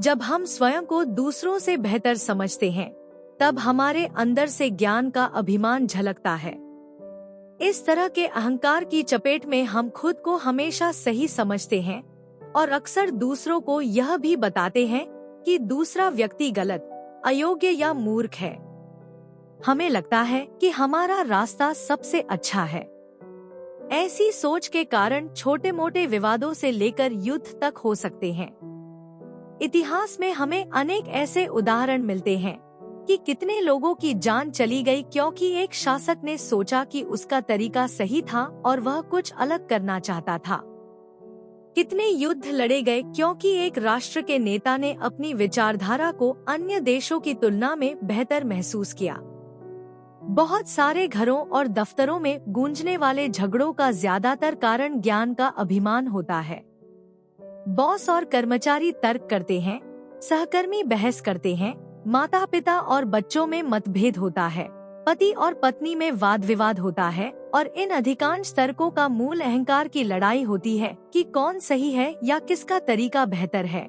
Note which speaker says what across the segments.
Speaker 1: जब हम स्वयं को दूसरों से बेहतर समझते हैं, तब हमारे अंदर से ज्ञान का अभिमान झलकता है। इस तरह के अहंकार की चपेट में हम खुद को हमेशा सही समझते हैं और अक्सर दूसरों को यह भी बताते हैं कि दूसरा व्यक्ति गलत, अयोग्य या मूर्ख है। हमें लगता है कि हमारा रास्ता सबसे अच्छा है। ऐसी सोच के कारण छोटे मोटे विवादों से लेकर युद्ध तक हो सकते हैं। इतिहास में हमें अनेक ऐसे उदाहरण मिलते हैं कि कितने लोगों की जान चली गई क्योंकि एक शासक ने सोचा कि उसका तरीका सही था और वह कुछ अलग करना चाहता था। कितने युद्ध लड़े गए क्योंकि एक राष्ट्र के नेता ने अपनी विचारधारा को अन्य देशों की तुलना में बेहतर महसूस किया। बहुत सारे घरों और दफ्तरों में गूंजने वाले झगड़ों का ज्यादातर कारण ज्ञान का अभिमान होता है। बॉस और कर्मचारी तर्क करते हैं, सहकर्मी बहस करते हैं, माता पिता और बच्चों में मतभेद होता है, पति और पत्नी में वाद विवाद होता है और इन अधिकांश तर्कों का मूल अहंकार की लड़ाई होती है कि कौन सही है या किसका तरीका बेहतर है।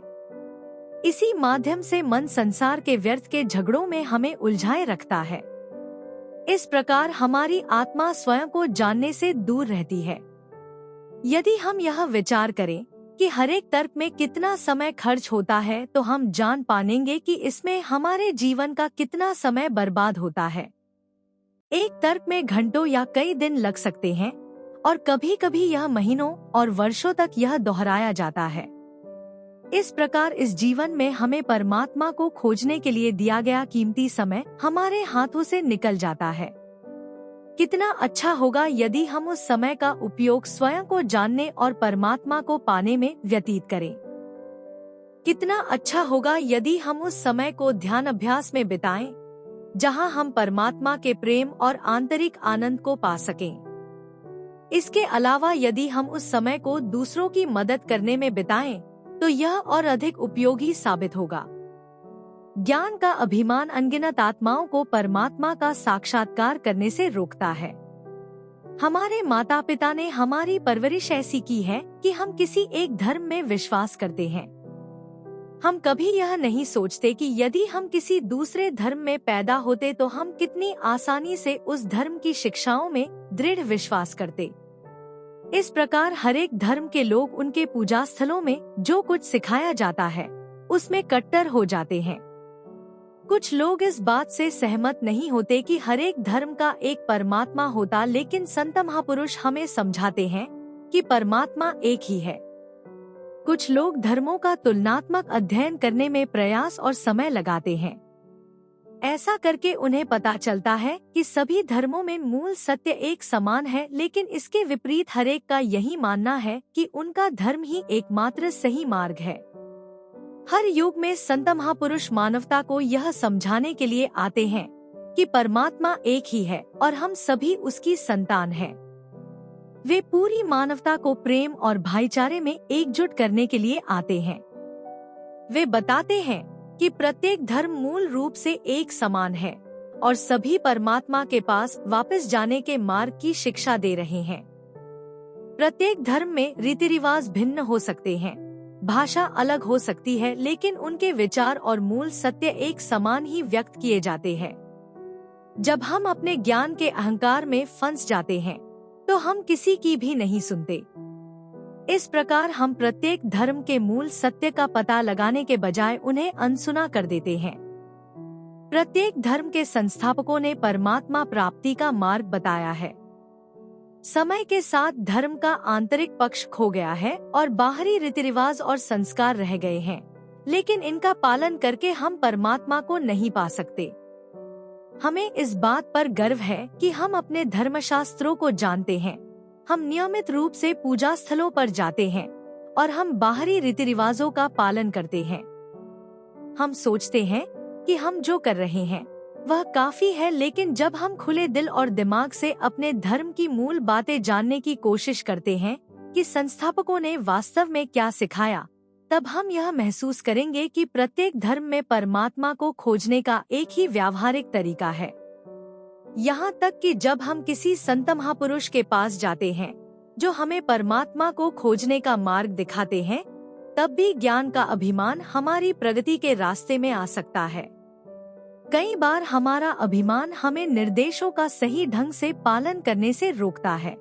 Speaker 1: इसी माध्यम से मन संसार के व्यर्थ के झगड़ों में हमें उलझाए रखता है। इस प्रकार हमारी आत्मा स्वयं को जानने से दूर रहती है। यदि हम यह विचार करें कि हर एक तर्क में कितना समय खर्च होता है, तो हम जान पाएंगे कि इसमें हमारे जीवन का कितना समय बर्बाद होता है। एक तर्क में घंटों या कई दिन लग सकते हैं और कभी कभी यह महीनों और वर्षों तक यह दोहराया जाता है। इस प्रकार इस जीवन में हमें परमात्मा को खोजने के लिए दिया गया कीमती समय हमारे हाथों से निकल जाता है। कितना अच्छा होगा यदि हम उस समय का उपयोग स्वयं को जानने और परमात्मा को पाने में व्यतीत करें। कितना अच्छा होगा यदि हम उस समय को ध्यान अभ्यास में बिताएं, जहां हम परमात्मा के प्रेम और आंतरिक आनंद को पा सकें। इसके अलावा यदि हम उस समय को दूसरों की मदद करने में बिताएं, तो यह और अधिक उपयोगी साबित होगा। ज्ञान का अभिमान अनगिनत आत्माओं को परमात्मा का साक्षात्कार करने से रोकता है। हमारे माता पिता ने हमारी परवरिश ऐसी की है कि हम किसी एक धर्म में विश्वास करते हैं। हम कभी यह नहीं सोचते कि यदि हम किसी दूसरे धर्म में पैदा होते तो हम कितनी आसानी से उस धर्म की शिक्षाओं में दृढ़ विश्वास करते। इस प्रकार हर एक धर्म के लोग उनके पूजा स्थलों में जो कुछ सिखाया जाता है उसमें कट्टर हो जाते हैं। कुछ लोग इस बात से सहमत नहीं होते कि हर एक धर्म का एक परमात्मा होता, लेकिन संत महापुरुष हमें समझाते हैं कि परमात्मा एक ही है। कुछ लोग धर्मों का तुलनात्मक अध्ययन करने में प्रयास और समय लगाते हैं। ऐसा करके उन्हें पता चलता है कि सभी धर्मों में मूल सत्य एक समान है, लेकिन इसके विपरीत हर एक का यही मानना है कि उनका धर्म ही एकमात्र सही मार्ग है। हर युग में संत महापुरुष मानवता को यह समझाने के लिए आते हैं कि परमात्मा एक ही है और हम सभी उसकी संतान हैं। वे पूरी मानवता को प्रेम और भाईचारे में एकजुट करने के लिए आते हैं। वे बताते हैं कि प्रत्येक धर्म मूल रूप से एक समान है और सभी परमात्मा के पास वापस जाने के मार्ग की शिक्षा दे रहे हैं। प्रत्येक धर्म में रीति रिवाज भिन्न हो सकते हैं, भाषा अलग हो सकती है, लेकिन उनके विचार और मूल सत्य एक समान ही व्यक्त किए जाते हैं। जब हम अपने ज्ञान के अहंकार में फंस जाते हैं तो हम किसी की भी नहीं सुनते। इस प्रकार हम प्रत्येक धर्म के मूल सत्य का पता लगाने के बजाय उन्हें अनसुना कर देते हैं। प्रत्येक धर्म के संस्थापकों ने परमात्मा प्राप्ति का मार्ग बताया है। समय के साथ धर्म का आंतरिक पक्ष खो गया है और बाहरी रीति रिवाज और संस्कार रह गए हैं, लेकिन इनका पालन करके हम परमात्मा को नहीं पा सकते। हमें इस बात पर गर्व है कि हम अपने धर्मशास्त्रों को जानते हैं। हम नियमित रूप से पूजा स्थलों पर जाते हैं और हम बाहरी रीति रिवाजों का पालन करते हैं। हम सोचते हैं कि हम जो कर रहे हैं वह काफी है, लेकिन जब हम खुले दिल और दिमाग से अपने धर्म की मूल बातें जानने की कोशिश करते हैं कि संस्थापकों ने वास्तव में क्या सिखाया, तब हम यह महसूस करेंगे कि प्रत्येक धर्म में परमात्मा को खोजने का एक ही व्यावहारिक तरीका है। यहाँ तक कि जब हम किसी संत महापुरुष के पास जाते हैं जो हमें परमात्मा को खोजने का मार्ग दिखाते हैं, तब भी ज्ञान का अभिमान हमारी प्रगति के रास्ते में आ सकता है। कई बार हमारा अभिमान हमें निर्देशों का सही ढंग से पालन करने से रोकता है।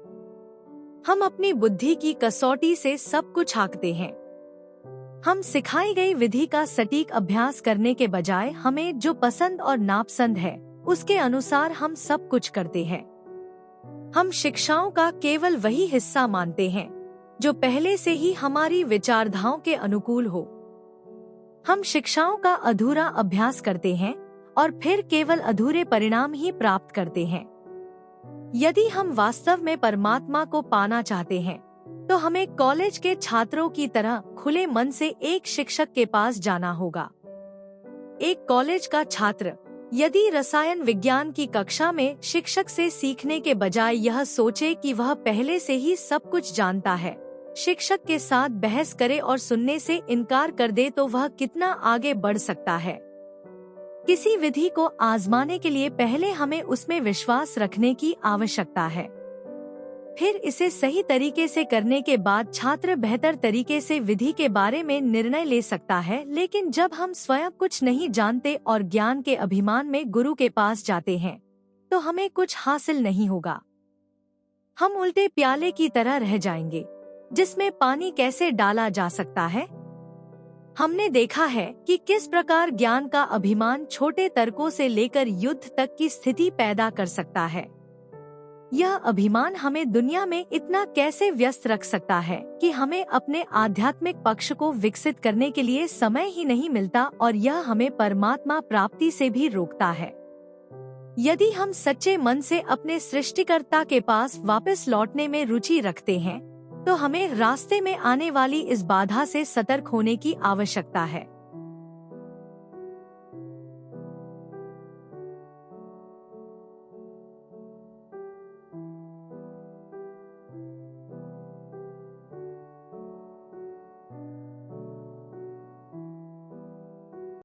Speaker 1: हम अपनी बुद्धि की कसौटी से सब कुछ आंकते हैं। हम सिखाई गई विधि का सटीक अभ्यास करने के बजाय हमें जो पसंद और नापसंद है उसके अनुसार हम सब कुछ करते हैं। हम शिक्षाओं का केवल वही हिस्सा मानते हैं जो पहले से ही हमारी विचारधाराओं के अनुकूल हो। हम शिक्षाओं का अधूरा अभ्यास करते हैं और फिर केवल अधूरे परिणाम ही प्राप्त करते हैं। यदि हम वास्तव में परमात्मा को पाना चाहते हैं तो हमें कॉलेज के छात्रों की तरह खुले मन से एक शिक्षक के पास जाना होगा। एक कॉलेज का छात्र यदि रसायन विज्ञान की कक्षा में शिक्षक से सीखने के बजाय यह सोचे कि वह पहले से ही सब कुछ जानता है, शिक्षक के साथ बहस करे और सुनने से इनकार कर दे, तो वह कितना आगे बढ़ सकता है। किसी विधि को आजमाने के लिए पहले हमें उसमें विश्वास रखने की आवश्यकता है। फिर इसे सही तरीके से करने के बाद छात्र बेहतर तरीके से विधि के बारे में निर्णय ले सकता है। लेकिन जब हम स्वयं कुछ नहीं जानते और ज्ञान के अभिमान में गुरु के पास जाते हैं तो हमें कुछ हासिल नहीं होगा। हम उल्टे प्याले की तरह रह जाएंगे जिसमें पानी कैसे डाला जा सकता है। हमने देखा है कि किस प्रकार ज्ञान का अभिमान छोटे तर्कों से लेकर युद्ध तक की स्थिति पैदा कर सकता है। यह अभिमान हमें दुनिया में इतना कैसे व्यस्त रख सकता है कि हमें अपने आध्यात्मिक पक्ष को विकसित करने के लिए समय ही नहीं मिलता, और यह हमें परमात्मा प्राप्ति से भी रोकता है। यदि हम सच्चे मन से अपने सृष्टिकर्ता के पास वापस लौटने में रुचि रखते हैं तो हमें रास्ते में आने वाली इस बाधा से सतर्क होने की आवश्यकता है।